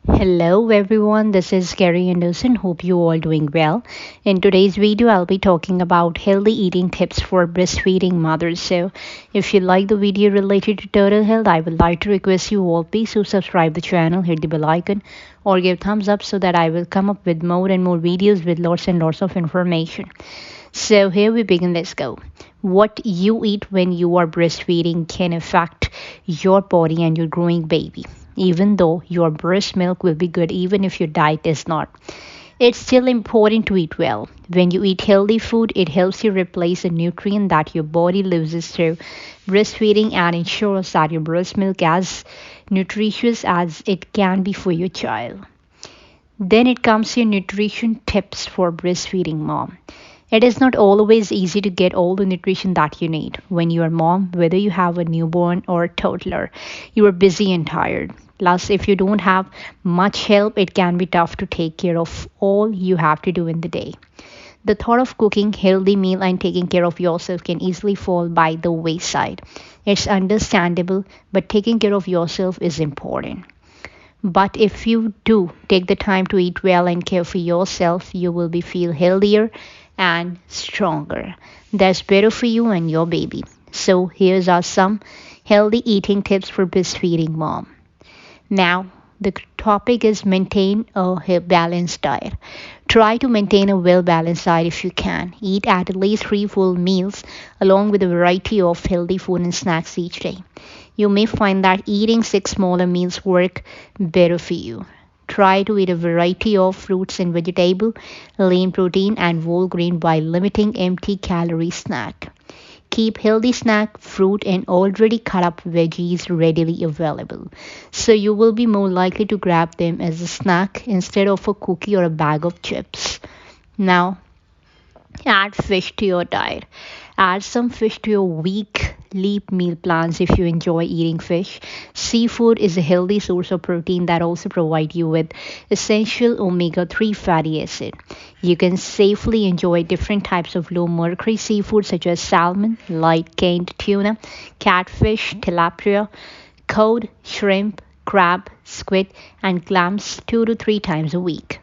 Hello everyone, this is Gary Anderson. Hope you all doing well. In today's video, I'll be talking about healthy eating tips for breastfeeding mothers. So, if you like the video related to total health, I would like to request you all please to subscribe the channel, hit the bell icon, or give thumbs up so that I will come up with more and more videos with lots and lots of information. So here we begin. Let's go. What you eat when you are breastfeeding can affect your body and your growing baby. Even though your breast milk will be good, even if your diet is not, it's still important to eat well. When you eat healthy food, it helps you replace a nutrient that your body loses through breastfeeding and ensures that your breast milk as nutritious as it can be for your child. Then it comes to your nutrition tips for breastfeeding mom. It is not always easy to get all the nutrition that you need when you are mom, whether you have a newborn or a toddler. You are busy and tired. Plus, if you don't have much help, it can be tough to take care of all you have to do in the day. The thought of cooking healthy meal and taking care of yourself can easily fall by the wayside. It's understandable, but taking care of yourself is important. But if you do take the time to eat well and care for yourself, you will be feel healthier and stronger. That's better for you and your baby. So here's are some healthy eating tips for breastfeeding mom. Now, the topic is maintain a balanced diet. Try to maintain a well balanced diet if you can. Eat at least three full meals along with a variety of healthy food and snacks each day. You may find that eating six smaller meals work better for you. Try to eat a variety of fruits and vegetables, lean protein, and whole grain while limiting empty calorie snack. Keep healthy snack, fruit, and already cut up veggies readily available. So you will be more likely to grab them as a snack instead of a cookie or a bag of chips. Now, add fish to your diet. Add some fish to your weekly meal plans if you enjoy eating fish. Seafood is a healthy source of protein that also provides you with essential omega-3 fatty acid. You can safely enjoy different types of low mercury seafood such as salmon, light canned tuna, catfish, tilapia, cod, shrimp, crab, squid, and clams 2 to 3 times a week.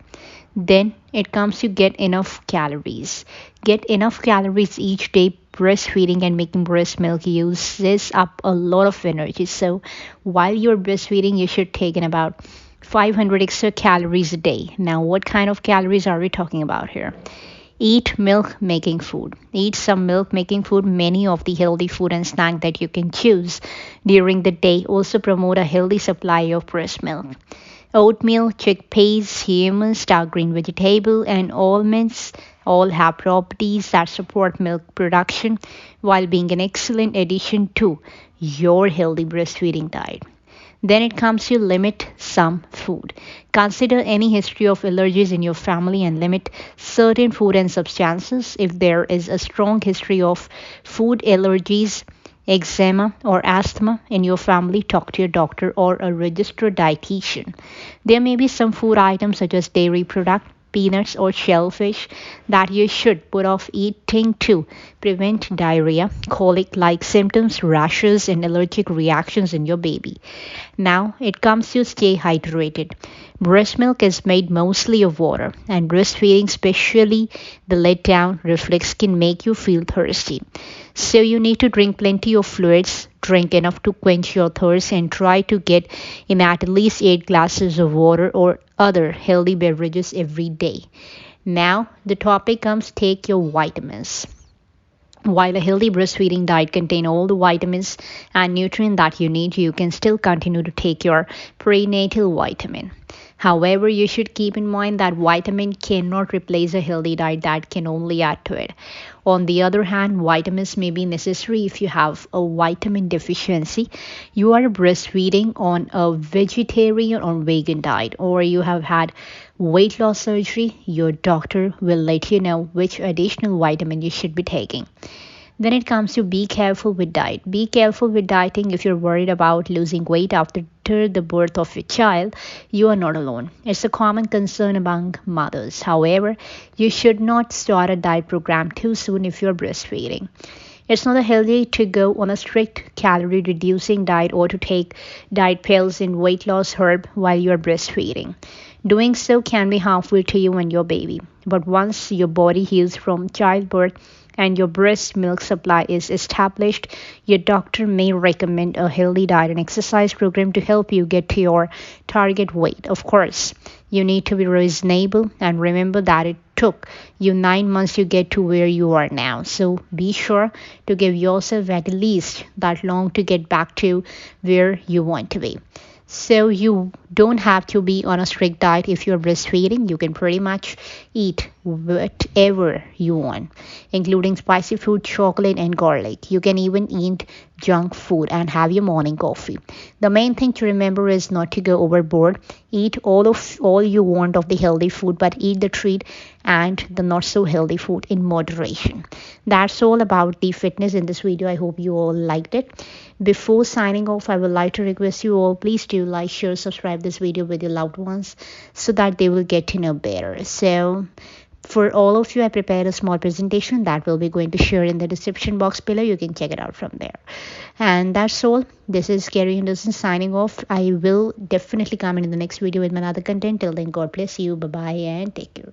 Then it comes to get enough calories. Get enough calories each day. Breastfeeding and making breast milk uses up a lot of energy. So while you're breastfeeding, you should take in about 500 extra calories a day. Now, what kind of calories are we talking about here? Eat milk making food. Eat some milk making food. Many of the healthy food and snack that you can choose during the day also promote a healthy supply of breast milk. Oatmeal, chickpeas, hummus, dark green vegetable, and almonds all have properties that support milk production while being an excellent addition to your healthy breastfeeding diet. Then it comes to limit some food. Consider any history of allergies in your family and limit certain food and substances. If there is a strong history of food allergies, eczema, or asthma in your family, talk to your doctor or a registered dietitian. There may be some food items such as dairy product, peanuts, or shellfish that you should put off eating to prevent diarrhea, colic like symptoms, rashes, and allergic reactions in your baby. Now it comes to stay hydrated. Breast milk is made mostly of water, and breastfeeding, especially the let down reflex, can make you feel thirsty. So you need to drink plenty of fluids, drink enough to quench your thirst, and try to get in at least 8 glasses of water or other healthy beverages every day. Now the topic comes take your vitamins. While a healthy breastfeeding diet contains all the vitamins and nutrients that you need, you can still continue to take your prenatal vitamin. However, you should keep in mind that vitamin cannot replace a healthy diet that can only add to it. On the other hand, vitamins may be necessary if you have a vitamin deficiency, you are breastfeeding on a vegetarian or vegan diet, or you have had weight loss surgery. Your doctor will let you know which additional vitamin you should be taking. Then it comes to be careful with diet. Be careful with dieting if you're worried about losing weight after the birth of your child. You are not alone. It's a common concern among mothers. However, you should not start a diet program too soon if you're breastfeeding. It's not healthy to go on a strict calorie reducing diet or to take diet pills and weight loss herb while you're breastfeeding. Doing so can be harmful to you and your baby. But once your body heals from childbirth and your breast milk supply is established, your doctor may recommend a healthy diet and exercise program to help you get to your target weight. Of course, you need to be reasonable and remember that it took you 9 months to get to where you are now. So be sure to give yourself at least that long to get back to where you want to be. So you don't have to be on a strict diet if you're breastfeeding. You can pretty much eat whatever you want, including spicy food, chocolate, and garlic. You can even eat junk food and have your morning coffee. The main thing to remember is not to go overboard. Eat all you want of the healthy food, but eat the treat and the not so healthy food in moderation. That's all about the fitness in this video. I hope you all liked it. Before signing off, I would like to request you all, please do like, share, subscribe this video with your loved ones so that they will get to know better. So for all of you, I prepared a small presentation that will be going to share in the description box below. You can check it out from there. And that's all. This is Carrie Henderson signing off. I will definitely come in the next video with another content. Till then, God bless you. Bye bye and take care.